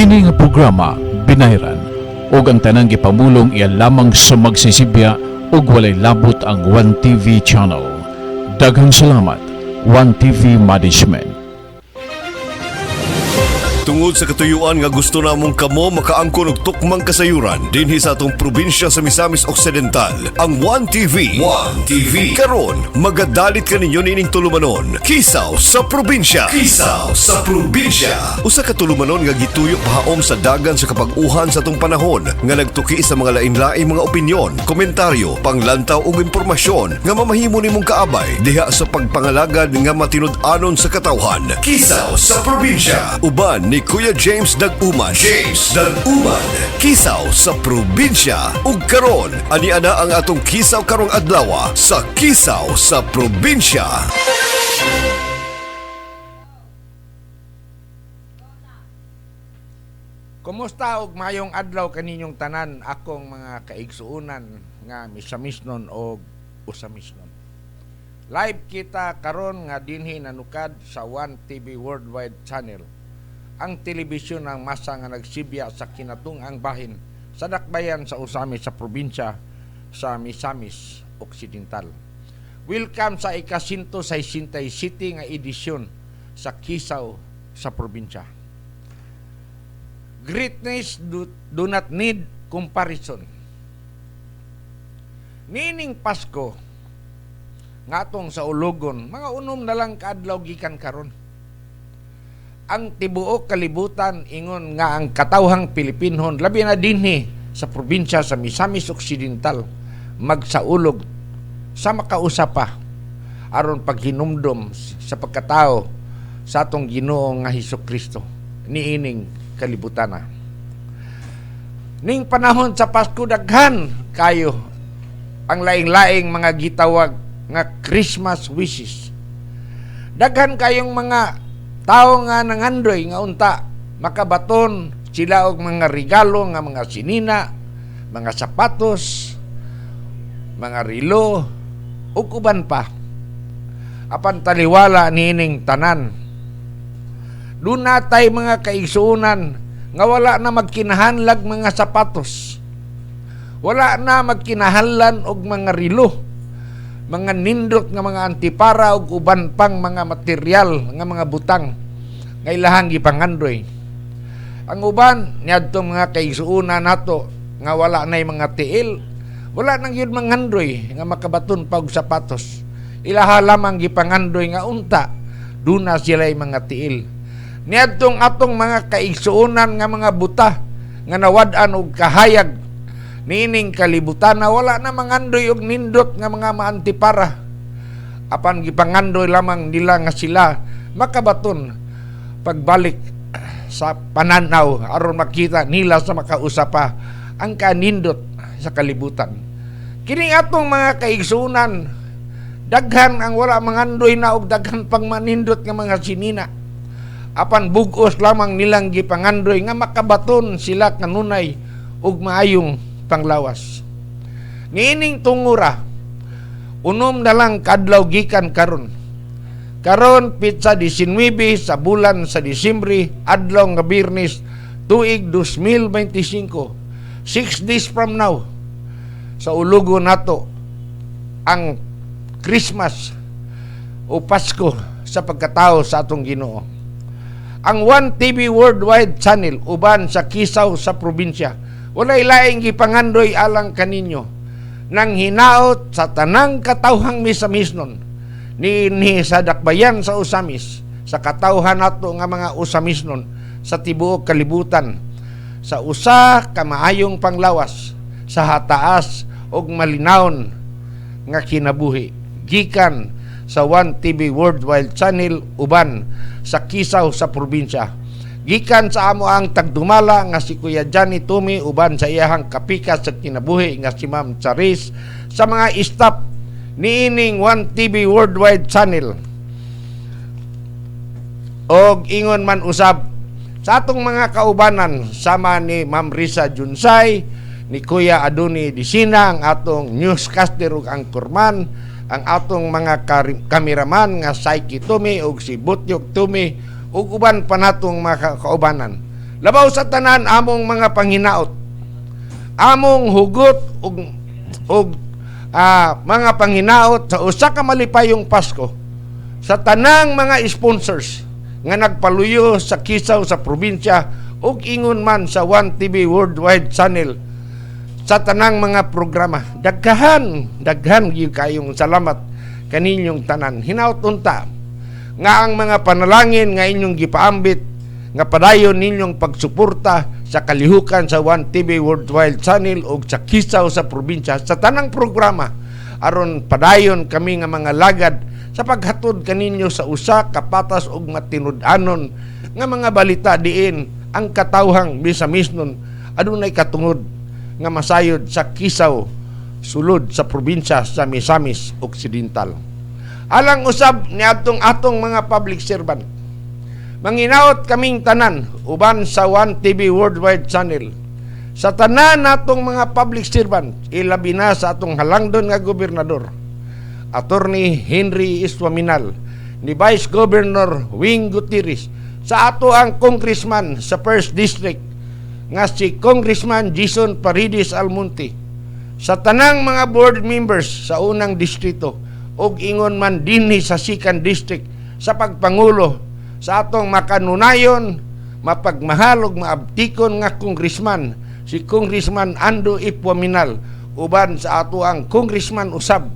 Kini nga programa binayran ug ang tanang gipamulong iya lamang sa magsisibya ug walay labot ang One TV channel. Daghang salamat One TV Management. Tungod sa katuyuan nga gusto namong kamo makaangkon og tukmang kasayuran dinhi sa atong probinsya sa Misamis Occidental, ang One TV. One TV karon magadalit kaninyo nining tulumanon. Kisaw sa probinsya. Kisaw sa probinsya. Usa ka tulumanon nga gituyo pahaom sa dagan sa kapag-uhan sa atong panahon nga nagtuki sa mga lain-laing mga opinyon, komentaryo, panglantaw ug impormasyon nga mamahimo nimong kaabay diha sa pagpangalagad nga matinud-anon sa katawhan. Kisaw sa probinsya. Uban ni Kuya James Dag-Uman. Kisaw sa probinsya. Ug karon ani ana ang atong kisaw karong adlaw sa Kisaw sa probinsya. Kumusta og mayong adlaw kaninyong tanan, akong mga kaigsuunan nga misamisnon og usamisnon. Live kita karon nga dinhi nanukad sa One TV Worldwide Channel, ang telebisyon ng masa nga nagsibya sa kinatung-ang bahin sa dakbayan sa usami sa probinsya sa Misamis Occidental. Welcome sa ika-167 nga edisyon sa Kisaw sa probinsya. Greatness do not need comparison. Nining Pasko nga atong sa ulogon, mga unom na lang kaadlaw gikan karon. Ang tibuok kalibutan ingon nga ang katawhang Pilipinhon labi na dinhi sa probinsya sa Misamis Occidental magsaulog sa makausapa aron paghinumdom sa pagkatao sa atong Ginoo nga Hesukristo niining kalibutana. Ning panahon sa Pasko daghan kayo ang laing-laing mga gitawag nga Christmas wishes. Daghan kayong mga tao nga nangandoy nga unta makabaton sila og mga regalo nga mga sinina, mga sapatos, mga relo ug uban pa. Apan taliwala niining tanan. Doon natay mga kaigsuunan nga wala na magkinahanlag mga sapatos. Wala na magkinahanlan og mga relo, mga nindot nga mga antipara ug uban pang mga material nga mga butang nga ilahang gipangandoy. Ang uban niadtong mga kaigsuunan nato nga wala nay mga tiil, wala nang yun mangandoy nga makabaton pa og sapatos. Ilaha lamang gipangandoy nga unta duna sila'y mga tiil. Niadtong atong mga kaigsuunan nga mga buta nga nawad-an og kahayag nining kalibutan na wala na mangandoy og nindot nga mga maantipara. Apan gipangandoy lamang nila nga sila makabaton pagbalik sa pananaw aron makita nila sa makausapa ang kanindot sa kalibutan. Kining atong mga kaigsuunan daghan ang wala mangandoy na og daghan pang manindot nga mga sinina. Apan bugos lamang nilang gipangandoy nga makabaton sila kanunay og maayong panglawas. Niining tungura, unom na lang kadlaw gikan karon. Karon pitsa 19 sa bulan sa Disyembre, adlaw nga Biyernes, tuig 2025. 6 days from now, sa ulugo nato ang Christmas o Pasko sa pagkatao sa atong Ginoo. Ang One TV Worldwide Channel uban sa Kisaw sa probinsya walay laing gipangandoy alang kaninyo nang hinaot sa tanang katawhang misamisnon ni sa dakbayan sa usamis sa katawhan nato nga mga usamisnon sa tibuok kalibutan sa usa ka maayong panglawas sa hataas og malinawon nga kinabuhi gikan sa One TV Worldwide Channel uban sa Kisaw sa probinsya. Gikan sa amo ang tagdumala nga si Kuya Johnny Tumi uban sa iyahang kapikas sa kinabuhi nga si Ma'am Charis sa mga staff niining One TV Worldwide Channel. Og ingon man usab sa atong mga kaubanan sama ni Ma'am Risa Junsay, ni Kuya Adoni Disina, ang atong newscaster ug anchorman, ang atong mga kameraman nga Saiki Tumi ug si Butyok Tumi ug uban pa natong mga kaubanan. Labaw sa tanan among mga panghinaot, among hugot og mga panghinaot sa usa ka malipayong Pasko sa tanang mga sponsors nga nagpaluyo sa Kisaw sa probinsya ug ingon man sa 1TV Worldwide Channel sa tanang mga programa. Daghan gyud kayong salamat kaninyong tanan. Hinaut unta nga ang mga panalangin nga inyong gipaambit nga padayon ninyong pagsuporta sa kalihukan sa 1TV Worldwide Channel o sa Kisaw sa probinsya sa tanang programa aron padayon kami nga mga lagad sa paghatod kaninyo sa usa ka patas ug matinud-anon nga mga balita diin ang katawhang misamisnon adunay katungod nga masayod sa Kisaw sulod sa probinsya sa Misamis Occidental. Alang usab ni atong mga public servant, manginaot kaming tanan uban sa 1TV Worldwide Channel sa tanan natong mga public servant, ilabi na sa atong halangdon nga gobernador Attorney Henry Iswaminal, ni Vice Governor Wing Gutierrez, sa ato ang congressman sa 1st District nga si Congressman Jason Paredes Almonte, sa tanang mga board members sa unang distrito ug ingon man dinhi sa 2nd District sa pagpangulo sa atong makanunayon, mapagmahal ug maabtikon nga congressman si Congressman Ando Ipwaminal, uban sa ato ang congressman usab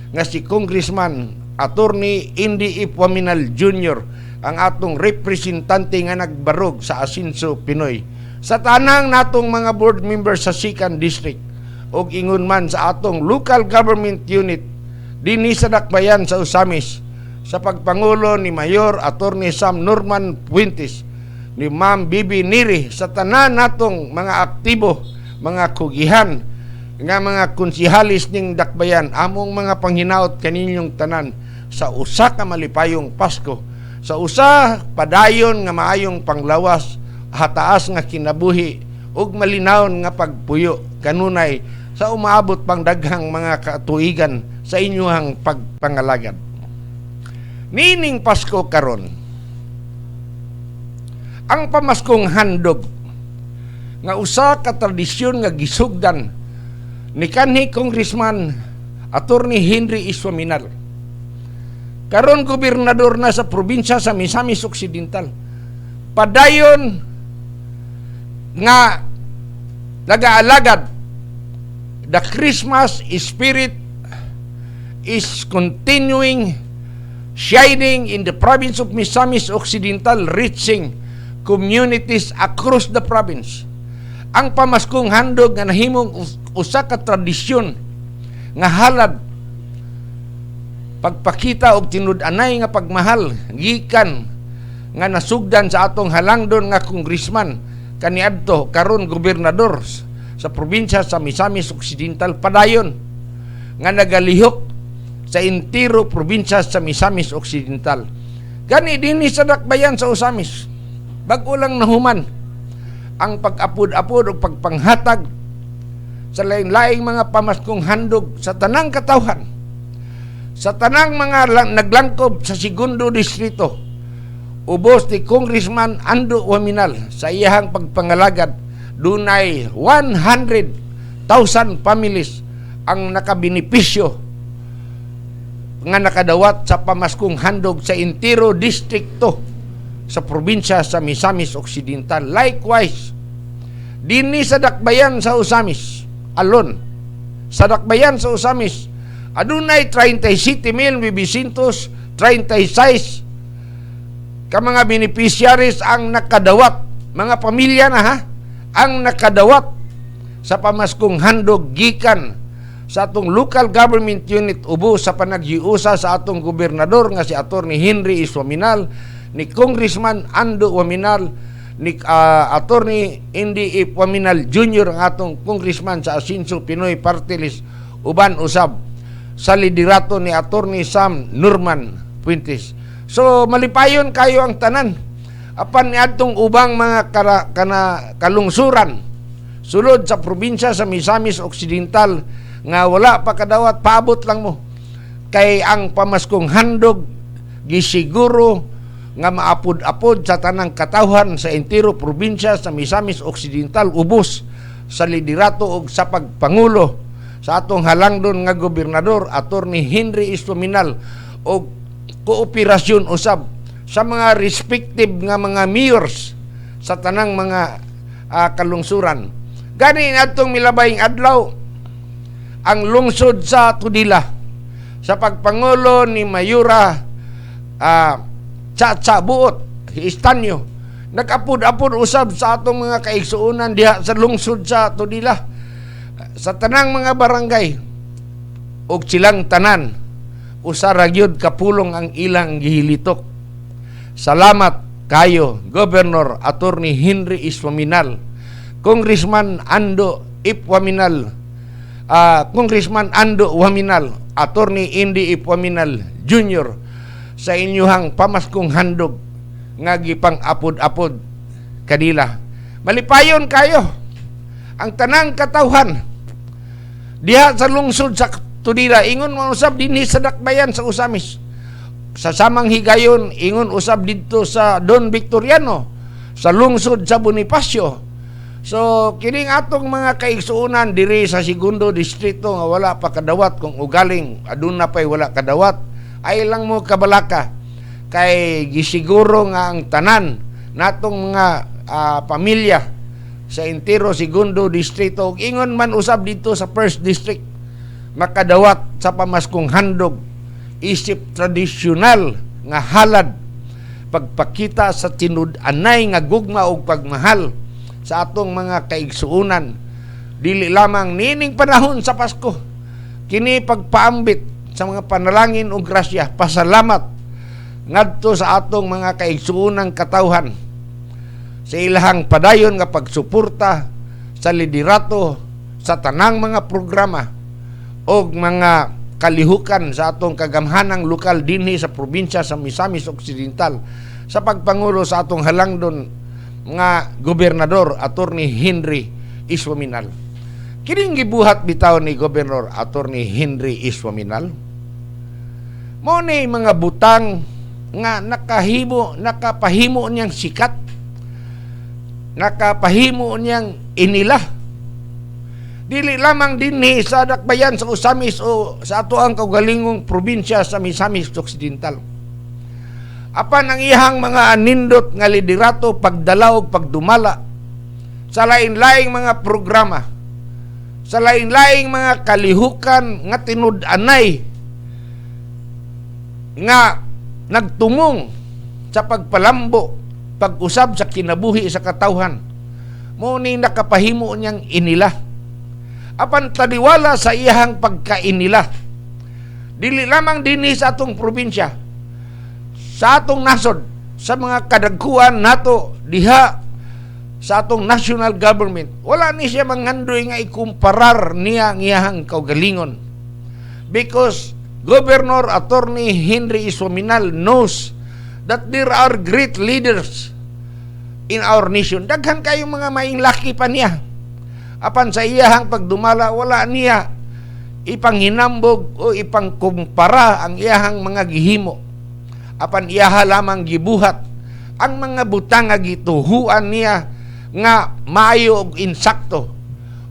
nga si Congressman Attorney Indy Ipwaminal Jr., ang atong representante nga nagbarog sa Asinso, Pinoy, sa tanang natong mga board members sa 2nd District ug ingon man sa atong local government unit dinhi sa Dakbayan sa Usamis sa pagpangulo ni Mayor Attorney Sam Norman Puentes, ni Ma'am Bibi Neri, sa tanan natong mga aktibo, mga kugihan nga mga konsihalis ning Dakbayan, among mga panghinaot kaninyong tanan sa usa ka malipayong Pasko, sa usa padayon nga maayong panglawas, hataas nga kinabuhi ug malinawon nga pagpuyo kanunay sa umaabot pang daghang mga katuigan sa inyong pagpangalagad. Nining Pasko karon, ang pamaskong handog nga usa ka tradisyon nga gisugdan ni kanhi Congressman Attorney Henry Iswaminal, karon gobernador na sa probinsya sa Misamis Occidental. Padayon nga nagaalagad, the Christmas spirit is continuing shining in the province of Misamis Occidental, reaching communities across the province. Ang pamaskong handog nga nahimong usa ka tradisyon nga halad pagpakita og tinud-anay nga pagmahal gikan nga nasugdan sa atong halangdon nga congressman kaniadto karon gobernador sa probinsya sa Misamis Occidental, padayon nga nagalihok sa entero probinsya sa Misamis Occidental. Gani dinhi sa Dakbayan sa Usamis, bag-o lang nahuman ang pag-apod-apod o pagpanghatag sa lain-laing mga pamaskong handog sa tanang katawhan, sa tanang mga naglangkob sa 2nd Distrito, ubos ni Congressman Ando Waminal sa iyahang pagpangalagad. Dunay 100,000 families ang nakabinipisyo nga nakadawat sa pamaskong handog sa entero distrito sa probinsya sa Misamis Occidental. Likewise, dinhi sa Dakbayan sa Usamis alon, sa Dakbayan sa Usamis adunay 37,936 ka mga beneficiaries ang nakadawat, mga pamilya na ang nakadawat sa pamaskong handog gikan sa atong local government unit ubo sa panaghiusa sa atong gobernador nga si Attorney Henry Iswaminal, ni Congressman Ando Waminal, ni Attorney Indy Ipwaminal Jr., ang atong congressman sa Asinso, Pinoy Party List, uban usab sa liderato ni Attorney Sam Norman Puentes. So malipayon kayo ang tanan apan niadtong ubang mga kalungsuran sulod sa probinsya sa Misamis Occidental nga wala pa kadawat, paabot lang mo kay ang pamaskong handog gisiguro nga maapod-apod sa tanang katawhan sa entero probinsya sa Misamis Occidental ubos sa liderato ug sa pagpangulo sa atong halangdon nga gobernador Attorney Henry Istominal og kooperasyon usab sa mga respective nga mga mayors sa tanang mga kalungsuran. Gani atong milabayng adlaw ang lungsod sa Tudila sa pagpangulo ni Mayura Chacha Buot Istanyo nag-apod-apod usab sa atong mga kaigsuonan diha sa lungsod sa Tudila sa tanang mga barangay ug silang tanan usa ra gyud kapulong ang ilang gihilitok. Salamat kayo Governor Attorney Henry Iswaminal, Congressman Ando Ipwaminal, Congressman Ando Waminal, Attorney Indy Ipwaminal Jr. sa inyuhang pamaskong handog nga gipang apod-apod kanila. Malipayon kayo ang tanang katawhan diha sa lungsod sa Tudila. Ingon mo usab dinhi sa dakbayan sa Usamis. Sa samang higayon ingon usab didto sa Don Victoriano sa lungsod sa Bonifacio. So kining atong mga kaigsuonan diri sa segundo distrito nga wala pa kadawat kung ugaling aduna pay wala kadawat ay lang mo kabalaka kay gisiguro nga ang tanan natong mga pamilya sa entero segundo distrito ug ingon man usab dito sa first district makadawat sa pamaskong handog isip tradisyonal nga halad pagpakita sa tinud-anay nga gugma ug pagmahal sa atong mga kaigsuonan dili lamang nining panahon sa Pasko kini pagpaambit sa mga panalangin ug grasya pasalamat ngadto sa atong mga kaigsuonang katawhan sa ilahang padayon nga pagsuporta sa liderato sa tanang mga programa o mga kalihukan sa atong kagamhanang lokal dinhi sa probinsya sa Misamis Occidental sa pagpangulo sa atong halangdon nga gobernador Attorney Henry Iswaminal. Kining gibuhat bitaw ni Gobernador Attorney Henry Iswaminal mo ni mga butang nga nakapahimo niyang sikat, nakapahimo niyang inila. Dili lamang dinhi sa dakbayan sa Usamis o sa ato ang kaugalingong probinsya sa Misamis Occidental. Apan ang ihang mga anindot nga liderato pagdala ug pagdumala sa lain-laing mga programa, sa lain-laing mga kalihukan nga tinud-anay nga nagtumong sa pagpalambo, pag-usab sa kinabuhi sa katawhan. Mo ni nakapahimo niyang inila. Apan taliwala sa iyahang pagkainila. Dili lamang dinhi sa atong probinsya, sa atong nasod, sa mga kadagkuan nato diha sa atong national government. Wala ni siya mangandoy nga ikumparar niya ang iyahang kaugalingon. Because Governor Attorney Henry Iswaminal knows that there are great leaders in our nation. Daghan kayong mga maing laki pa niya. Apan sa iyahang pagdumala, wala niya ipanghinambog o ipangkumpara ang iyahang mga gihimo. Apan iyaha lamang gibuhat ang mga butang nga gituhuan niya nga maayo og insakto.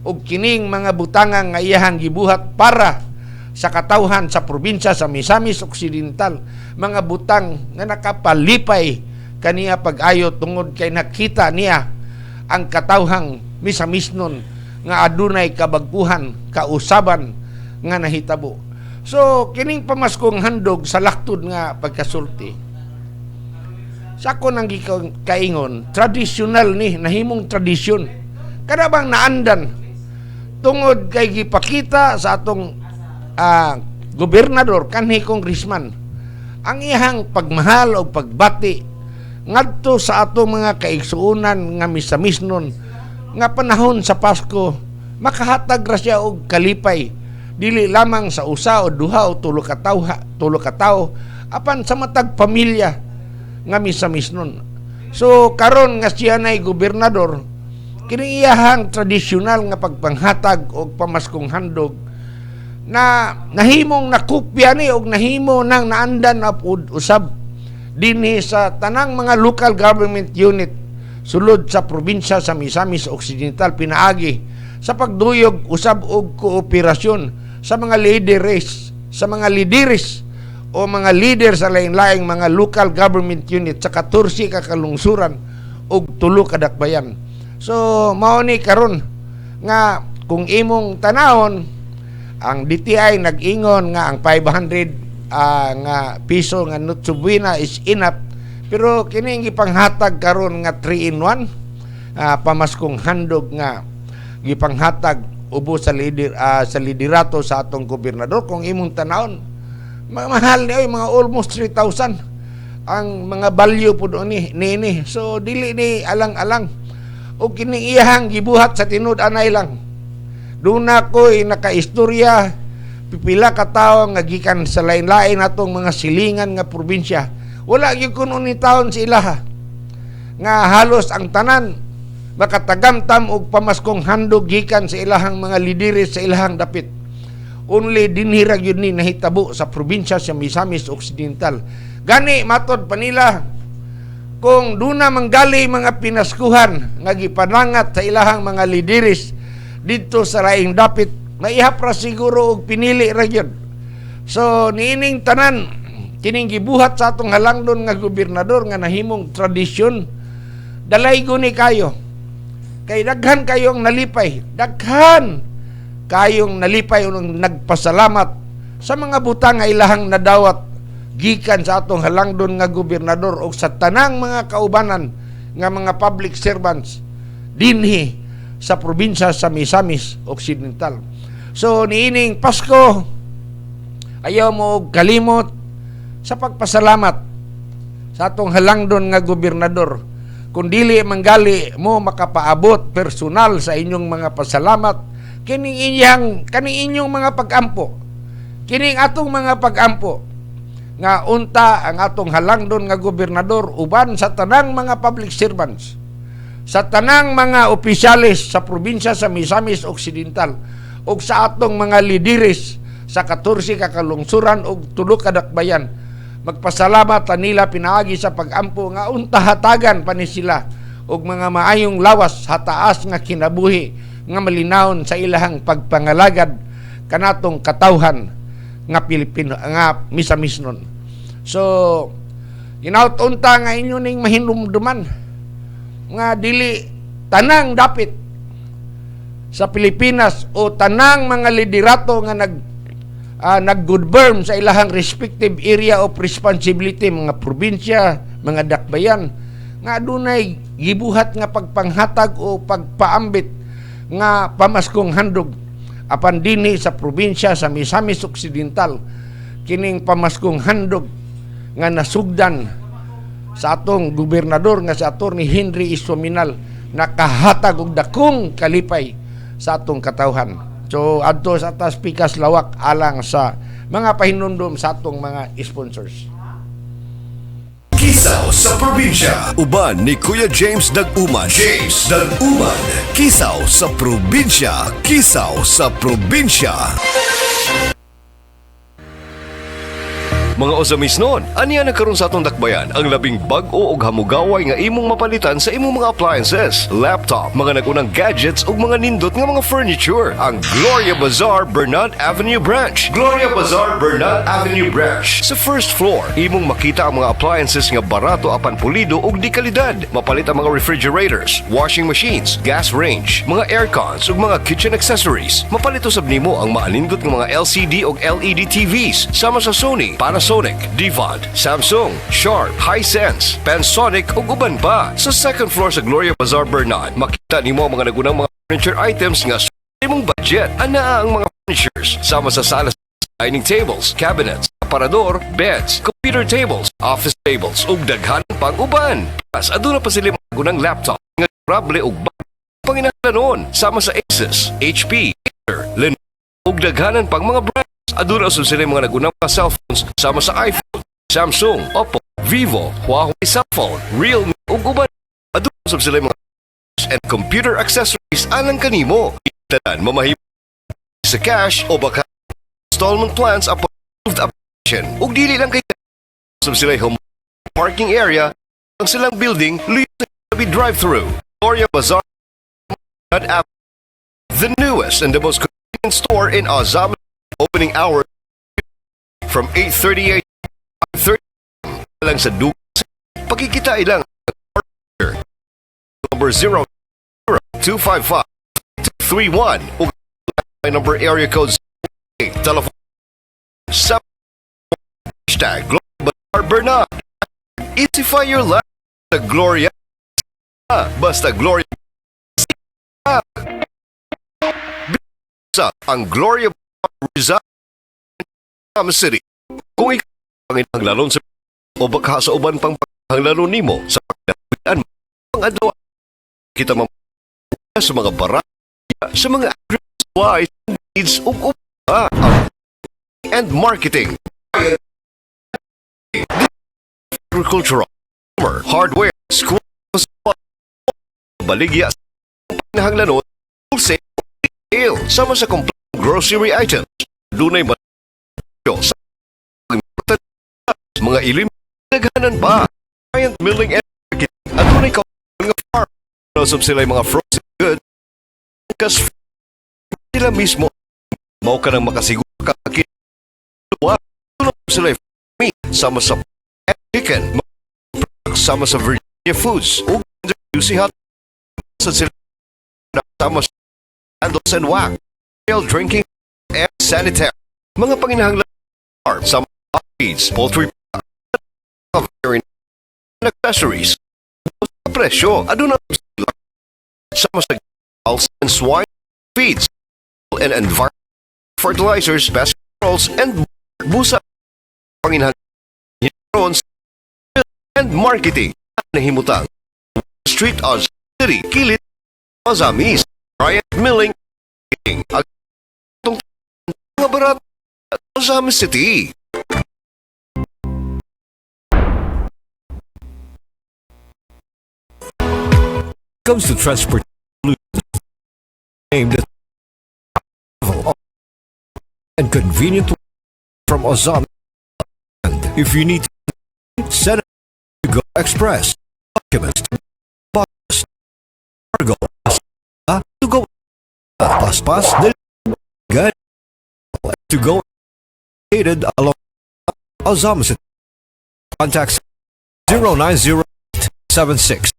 Og kining mga butanga nga iyahang gibuhat para sa katawhan sa probinsya sa Misamis Occidental, mga butang nga nakapalipay kaniya pag-ayo tungod kay nakita niya ang katawhang Misamisnon nga adunay kabaguhan, kausaban nga nahitabo. So kining pamaskong handog sa laktod nga pagkasulti. Sa ko nang kaingon, tradisyonal ni nahimong tradisyon. Kada bang naandan tungod kay gipakita sa atong gobernador kanhi congressman ang iyang pagmahal o pagbati ngadto sa ato mga kaigsuonan nga misamisnon nga panahon sa Pasko makahatag ra siya og kalipay dili lamang sa usa o duha o tulo ka tawo apan sa matag pamilya nga misamisnon. So karon nga siya nay gobernador kini iyahang tradisyonal nga pagpanghatag og pamaskong handog na nahimong nakupya ni og nahimo nang naandan na usab dinhi sa tanang mga local government unit sulod sa probinsya sa Misamis Occidental pinaagi sa pagduyog usab og kooperasyon sa mga lideres o mga leader sa lain-laing mga local government unit sa 14 ka kalungsuran ug 3 ka dakbayan. So mao ni karon nga kung imong tanahon, ang DTI nag-ingon nga ang 500 nga piso nga Noche Buena is enough, pero kini gipanghatag karon nga 3-in-1 pamaskong handog nga gipanghatag ubos sa liderato sa atong gobernador. Kung imong tanahon, mahal ni mga almost 3,000 ang mga value po ni nini. So dili ni alang-alang o kini iyahang gibuhat sa tinud anay lang. Doon ako'y nakaistorya pipila ka tawo nga gikan sa lain-lain atong mga silingan nga probinsya. Wala gyud kuno ni taon sa ilaha nga halos ang tanan makatagamtam og pamaskong handog gikan sa ilahang mga lideres sa ilahang dapit. Only dinhira gyud ni nahitabo sa probinsya sa Misamis Occidental. Gani matod pa nila kung duna manggali mga pinaskuhan nga gipanangat sa ilahang mga lideres dito sa laing dapit, maihapra siguro og pinili ra gyud. So niining tanan kining gibuhat sa atong halangdon nga gobernador nga nahimong tradisyon, dalaygo ni kayo. Kay daghan kayong nalipay, daghan kayong nalipay unang nagpasalamat sa mga butang nga ilahang nadawat gikan sa atong halangdon nga gobernador o sa tanang mga kaubanan nga mga public servants dinhi sa probinsya sa Misamis Occidental. So niining Pasko, ayaw mo kalimot sa pagpasalamat sa atong halangdon nga gobernador. Kung dili manggali mo makapaabot personal sa inyong mga pasalamat kining inyong mga pag-ampo. Kining atong mga pag-ampo nga unta ang atong halangdon nga gobernador uban sa tanang mga public servants, sa tanang mga opisyalis sa probinsya sa Misamis Occidental ug sa atong mga lideres sa 14 ka kalungsuran ug 3 ka dakbayan. Magpasalamat nila pinaagi sa pag-ampo nga unta hatagan pa ni sila og mga maayong lawas hataas nga kinabuhi nga malinawon sa ilahang pagpangalagad kanatong katawhan nga Pilipino nga Misamisnon. So ginaut-unta nga inyo ning mahinumduman nga dili tanang dapit sa Pilipinas o tanang mga liderato nga nag-govern sa ilahang respective area of responsibility, mga probinsya, mga dakbayan, nga adunay gibuhat nga pagpanghatag o pagpaambit nga pamaskong handog apan dinhi sa probinsya sa Misamis Occidental. Kining pamaskong handog nga nasugdan sa atong gobernador nga si Attorney Henry Isominal nakahatag og dakong kalipay sa atong katawhan. So adto sa atas pikas lawak alang sa mga pahinumdom sa atong mga sponsors. Kisaw sa probinsya. Uban ni Kuya James Dag-Uman. Kisaw sa probinsya. Kisaw sa probinsya. Mga osamis noon, aniya nagkaroon sa atong dakbayan ang labing bag-o og hamugaway nga imong mapalitan sa imong mga appliances, laptop, mga nagunang gadgets ug mga nindot nga mga furniture. Ang Gloria Bazaar Bernat Avenue Branch. Gloria Bazaar Bernat Avenue Branch. Sa first floor, imong makita ang mga appliances nga barato apan pulido ug di kalidad. Mapalit ang mga refrigerators, washing machines, gas range, mga aircons ug mga kitchen accessories. Mapalit usab nimo ang maalindot nga mga LCD ug LED TVs sama sa Sony, Panasonic, Devon, Samsung, Sharp, Hisense, Panasonic ug uban pa. Sa second floor sa Gloria Bazaar Bernat, makita nimo ang mga nagunang mga furniture items nga sa imong budget. Anaa ang mga furnitures sama sa sala, dining tables, cabinets, aparador, beds, computer tables, office tables ug daghan pang uban. Plus aduna pa sila mga nagunang laptop nga durable ug panginahanglan sama sa Asus, HP, Acer, Lenovo ug daghanan pang mga brands. Aduna usab sila mga nagunang mga cellphones sama sa iPhone, Samsung, Oppo, Vivo, Huawei cellphone, Realme ug uban. Aduna usab sila mga and computer accessories alang kanimo. Tanan mamahimo sa cash o baka installment plans upon approved application. Ug dili lang kay usab sila home parking area ang silang building leads to be drive-through. Gloria Bazaar at the newest and the most convenient store in Ozama, opening hours from 8:30 a.m. to 5:30 lang sa Dugas. Pagkikita ilang number 00255-231 o number area code 8 telephone 7 hashtag Gloria Bazaar Bernard. Easify your life sa Gloria. Basta Gloria. Sa ang Gloria Rizal City. Kung ikaw ang inanglalon sa o baka sa uban pang panglalon nimo sa pagdapian ang adlaw kita sa mga barat sa mga agri-supplies needs ug and marketing, agricultural, hardware, school, baligya, panghanglanon, wholesale, retail, sama sa kompletong grocery items. Dunay sa mga ilim, naghanan pa. Giant milling and marketing, at dunay mga farm. Nasab sila yung mga frozen goods, kasi sila mismo, mau ka nang makasiguro kakakit. Sila yung sama sa chicken, sama sa Virginia Foods, o juicy hot, sa sila sama sa candles and wax, drinking, and sanitary. Mga panginahanglan sa mga feeds, poultry, and accessories. Sa presyo, aduna sila sama sa gals and swine feeds, and environmental fertilizers, pest controls, and busa panginahanglan and marketing na himutang Street Oz City, Kilit, Mazamis, Riot Milling, ang mga barat Mazamis City. Comes to transport aimed at and convenient from Ozam. And if you need to send to Go Express documents, bus, cargo, to go pass good to go dated along Ozam City. Contacts 09076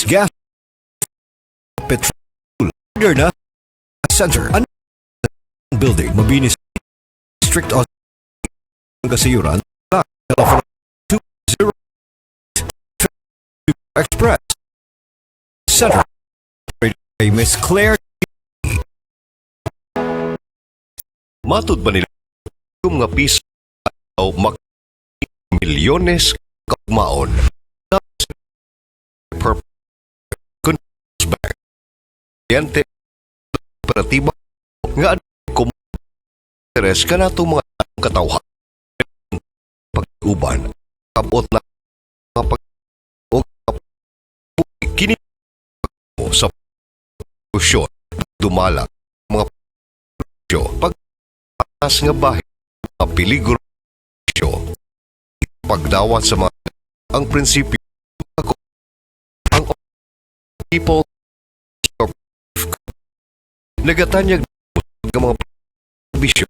gas petrol na center and building Mabinis District of Kasayuran telephone 20 Express Center by Miss Claire. Matud ba nila yung mga piso o milyones kaugmaon per bank. Yante operatiba nga kung interes ka na itong mga katawhan pag-uban kapot na mga kini mo sa posisyon dumala mga pagpatas nga bahay mga peligro pagdawat sa mga ang prinsipyo ang people nagatanyag ng mga bisyo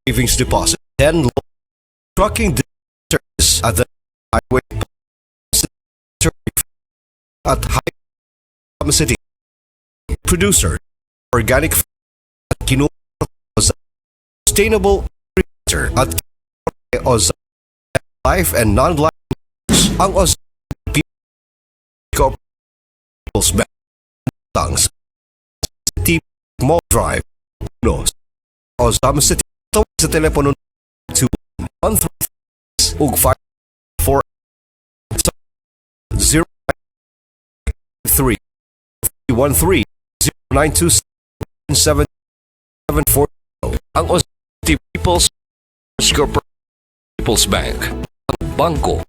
savings deposit and trucking service at the highway at High City producer organic at Kino sustainable creator at Oz life and non-life ang Oz People's Bank Tangs City Mall Drive no Ozam City sa telepono 213 ug 54 03 13 0927 ang Ozam City People's Bank ang bangko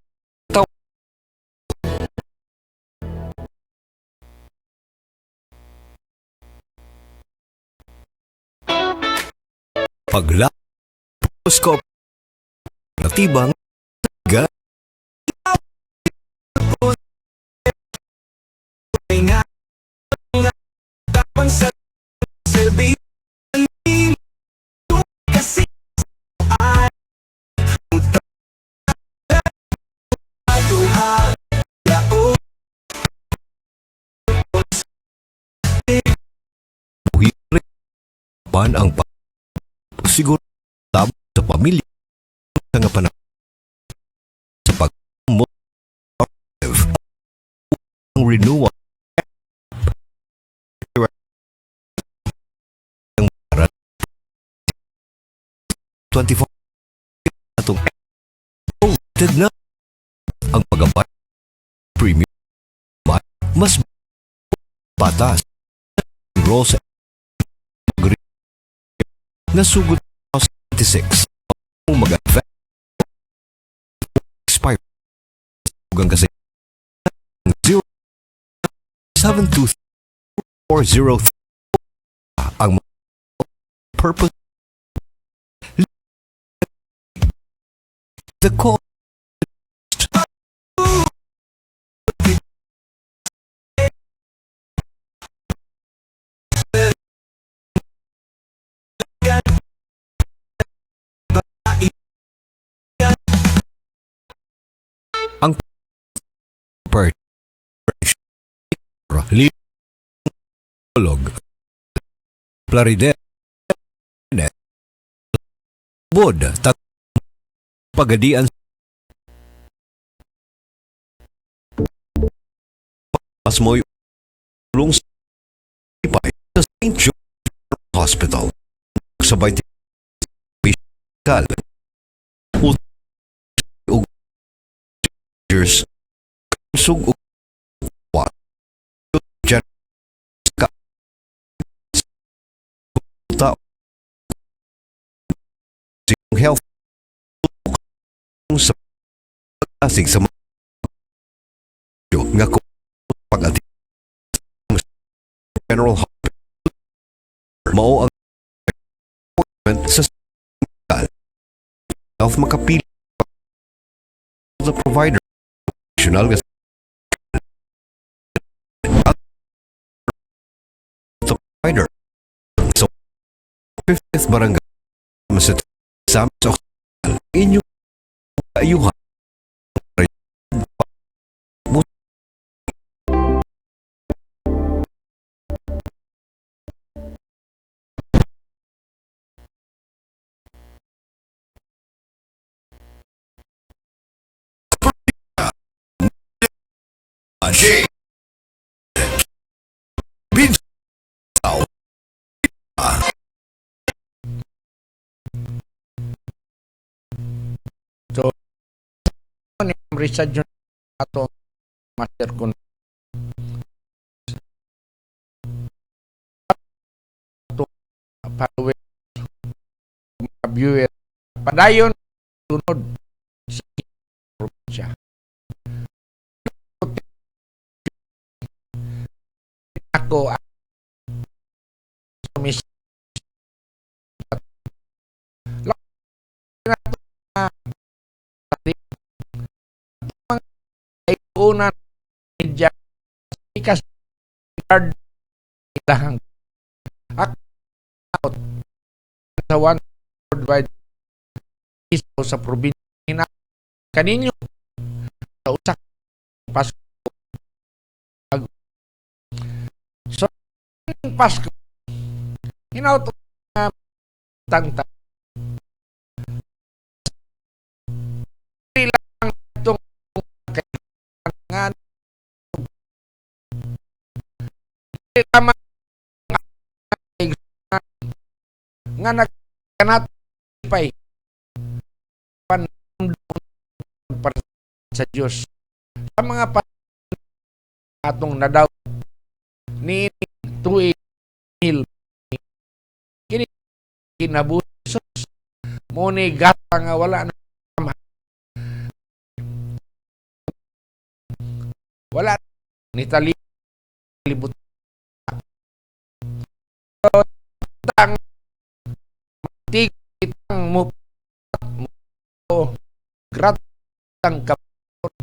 pagla alternatibang ga buhiri pan ang siguro tabang sa pamilya sa nga panahon sa pag ang renewal ang 24 atong na ang pagabay premium mas patas roll sa nasugod 26 ang mag-affect expire hanggang kasi 07240 ang purpose the call ang part liolog Claride bod tat pagadian mas mo'y ulong sa ipay sa St. John Hospital sabay hospital years sug wa jan ka ta health sa asig sa nga ko pag-ati general hospital mao ang sa health makapili the provider national gas provider so 50th barangay masit sa inyo ayuhan J. Vince. So, ni Richard John ato master kun ato followers mga viewer padayon tunod sa probinsya. Ako mis una media ikas card ilahang ako sa one worldwide iso sa probinsya kaninyo sa usak Pasko so Pasko hinauto nga tanta lang itong kailangan lamang nga nagkanat pay panundong para sa Diyos sa mga atong nadaw ni tuig mil kini kinabusos mo ni gata nga wala na wala ni tali libut tang tig mo gratang kapon.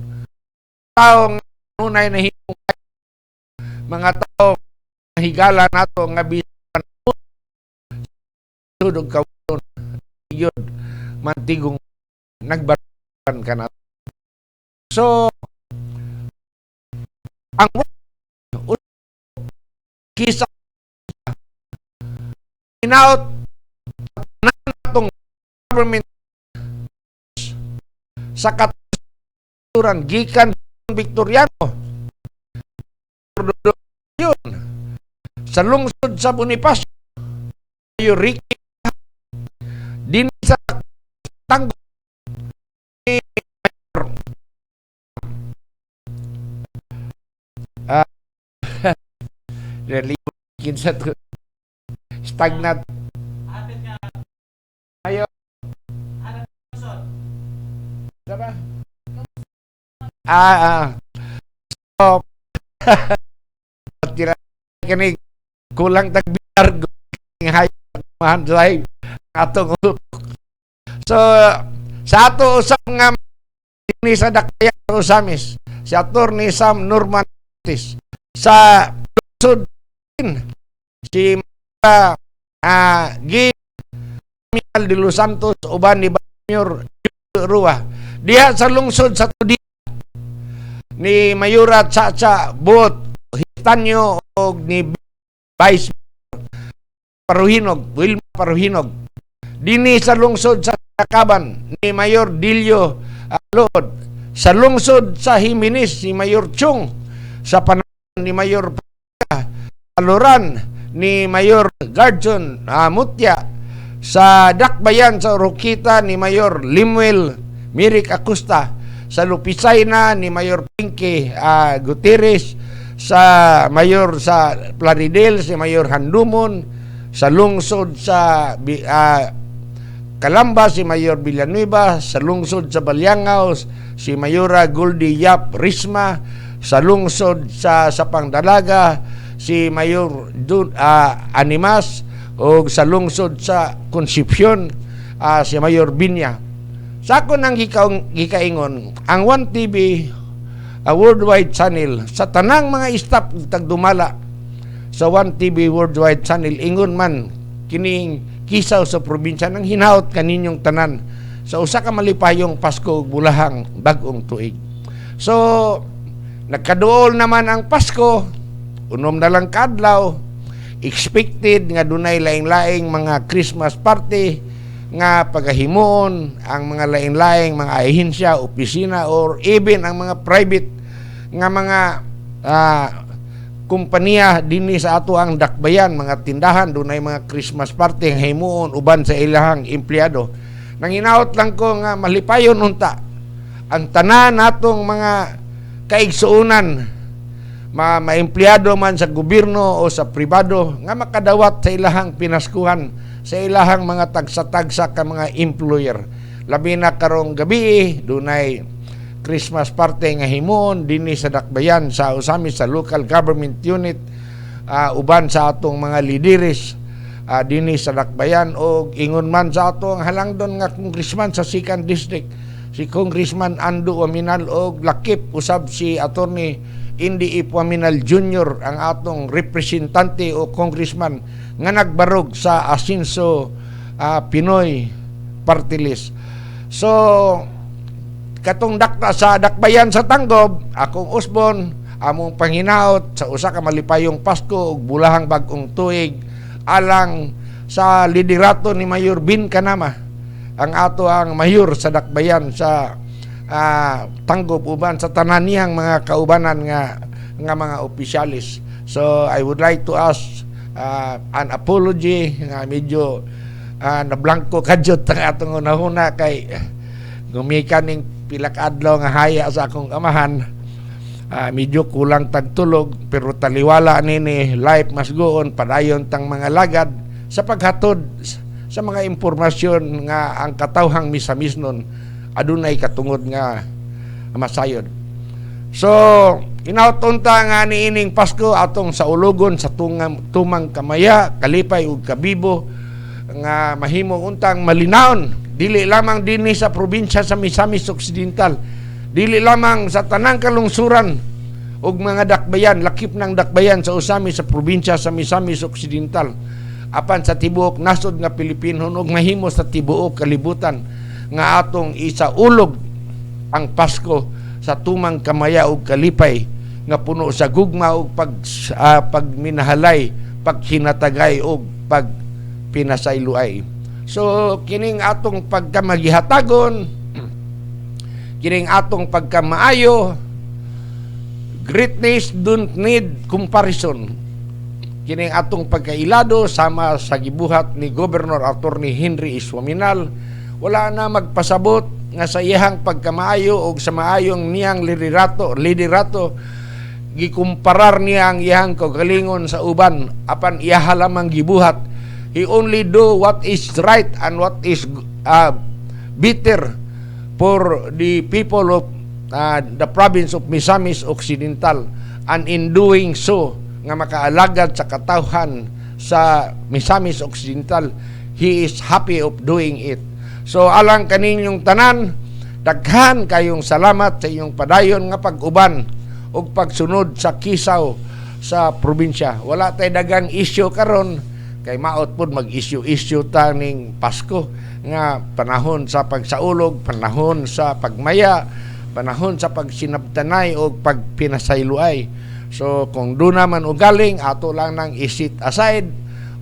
Taong unay na himong mga tao higala nato nga bisan tudog kawon yun mantigong nagbaran ka na. So ang kisa inaut natong government sa katuran gikan Victoriano yun sa lungsod sa Bonifacio Ricky din sa Tango religion sa stagnant ayo diba so tira kini kulang tagbiar hay mahan drive atong so sa ato usap nga ni sa dakaya sa Usamis si Attorney Sam Norman sa lungsod si Gimial de Los Santos uban ni Mayor Rua diha sa lungsod sa Tudi ni Mayura Chacha Bot Hitanyo o ni Vice Paruhinog Wilma Paruhinog dini sa lungsod sa Takaban ni Mayor Dilio Lod sa lungsod sa Jimenez ni Mayor Chung sa Panawan ni Mayor Aluran ni Mayor Garjon Mutya sa Dakbayan sa Rokita ni Mayor Limuel Mirik Acosta sa Lupisay na ni Mayor Pinky Gutierrez sa Mayor sa Plaridel si Mayor Handumon sa lungsod sa Calamba si Mayor Villanueva sa lungsod sa Balyangaw si Mayora Goldie Yap Risma sa lungsod sa Pangdalaga si Mayor Animas o sa lungsod sa Concepcion si Mayor Binya. Sa ako nang gikaingon ang 1TV worldwide channel sa tanang mga staff tagdumala sa 1TV worldwide channel ingon man kining kisaw sa probinsya nang hinaut kaninyong tanan sa usa ka malipayong Pasko ug bulahang bag-ong tuig. So nagkaduol naman ang Pasko, unom na lang kadlaw, expected nga dunay laing-laing mga Christmas party nga pagahimuon ang mga laing-laing mga ahensya, opisina or even ang mga private nga mga kumpanya dinhi sa ato ang dakbayan, mga tindahan dunay mga Christmas party nga himuon uban sa ilahang empleyado. Nanginaot lang ko nga malipayon unta ang tanan natong mga kaigsuunan maempleyado man sa gobyerno o sa pribado nga makadawat sa ilahang pinaskuhan sa ilahang mga tagsa-tagsa ka mga employer. Labi na karong gabi dunay Christmas party nga himon dinhi sa dakbayan sa Usamis sa local government unit uban sa atong mga lideres dinhi sa dakbayan o ingon man sa atong halangdon nga congressman sa 2nd district si Congressman Ando Waminal o lakip usab si Attorney Indy Waminal Jr. ang atong representante o congressman nga nagbarog sa Asinso Pinoy Party List. So katong sa dakbayan sa Tanggob akong usbon among panghinaot sa usa ka malipayong Pasko ug bulahang bag-ong tuig alang sa liderato ni Mayor Bin Kanama ang ato ang mayor sa dakbayan sa Tanggob uban sa tanan niyang mga kaubanan nga mga opisyalis. So I would like to ask an apology nga medyo nablangko kadyot ang atong unahuna kay gumikan ning pilak adlaw nga haya sa akong amahan. Medyo kulang tagtulog pero taliwala nini life must go on padayon tang mga lagad sa paghatod sa mga impormasyon nga ang katawhang misamisnon adunay katungod nga masayod. So inautunta nga niining Pasko atong sa ulugon sa tumang kamaya kalipay ug kabibo nga mahimong untang malinawon Dili lamang dinhi sa probinsya sa Misamis Occidental, dili lamang sa tanang kalungsuran ug mga dakbayan, lakip ng dakbayan sa usami sa probinsya sa Misamis Occidental, apan sa tibuok nasod nga Pilipinon ug mahimo sa tibuok kalibutan nga atong isaulog ang Pasko sa tumang kamaya ug kalipay nga puno sa gugma ug pagminahalay, paghinatagay ug pagpinasayloay. So kining atong pagkamagihatagon, kining atong pagkamaayo, greatness don't need comparison. Kining atong pagkailado sama sa gibuhat ni Governor Attorney Henry Iswaminal, wala na magpasabot nga sa iyang pagkamaayo o sa maayong niyang liderato gikumparar niya ang iyang kagalingon sa uban apan iya lamang gibuhat. He only do what is right and what is better for the people of the province of Misamis Occidental, and in doing so nga makaalagad sa katawhan sa Misamis Occidental, he is happy of doing it. So alang kaninyong tanan, daghan kayong salamat sa inyong padayon nga pag-uban ug pagsunod sa kisaw sa probinsya. Wala tay dagang issue karon, kay maot pod mag-issue ta ning Pasko nga panahon sa pagsaulog, panahon sa pagmaya, panahon sa pagsinabtanay o pagpinasayloay. So kung doon naman ugaling, ato lang nang isit aside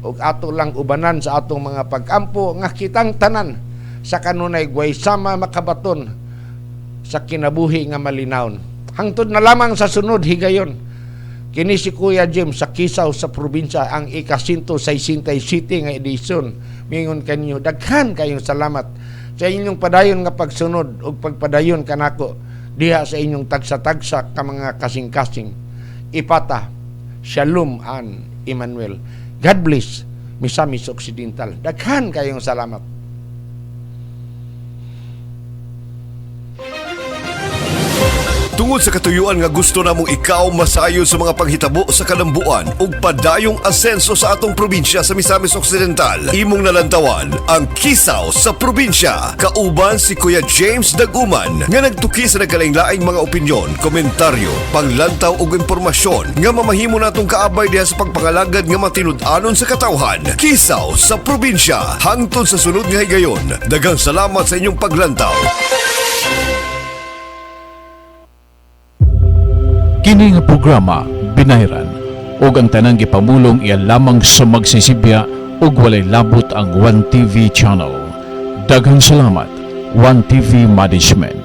o ato lang ubanan sa atong mga pag-ampo nga kitang tanan sa kanunay guway sama makabaton sa kinabuhi nga malinawon. Hangtod na lamang sa sunod higayon, kini si Kuya James sa Kisaw sa probinsya, ang ika-167 nga edisyon. Mingon kanyo, daghan kayong salamat sa inyong padayon nga pagsunod o pagpadayon kanako diha sa inyong tagsa-tagsa ka mga kasing-kasing. Ipata, Shalom and Emmanuel. God bless Misamis Occidental. Daghan kayong salamat. Tungod sa katuyuan nga gusto namong ikaw masayo sa mga paghitabo sa kalambuan ug padayong asenso sa atong probinsya sa Misamis Occidental, imong nalantawan ang Kisaw sa Probinsya. Kauban si Kuya James Daguman nga nagtuki sa nagkalain-laing mga opinyon, komentaryo, panglantaw ug impormasyon nga mamahimo natong kaabay diha sa pagpangalagad nga matinud-anon sa katawhan. Kisaw sa Probinsya, hangtod sa sunod nga higayon. Daghang salamat sa inyong paglantaw. Kini nga programa binayran ug ang tanang gipamulong iya lamang sa magsisibya ug walay labot ang 1TV channel. Daghang salamat 1TV Management.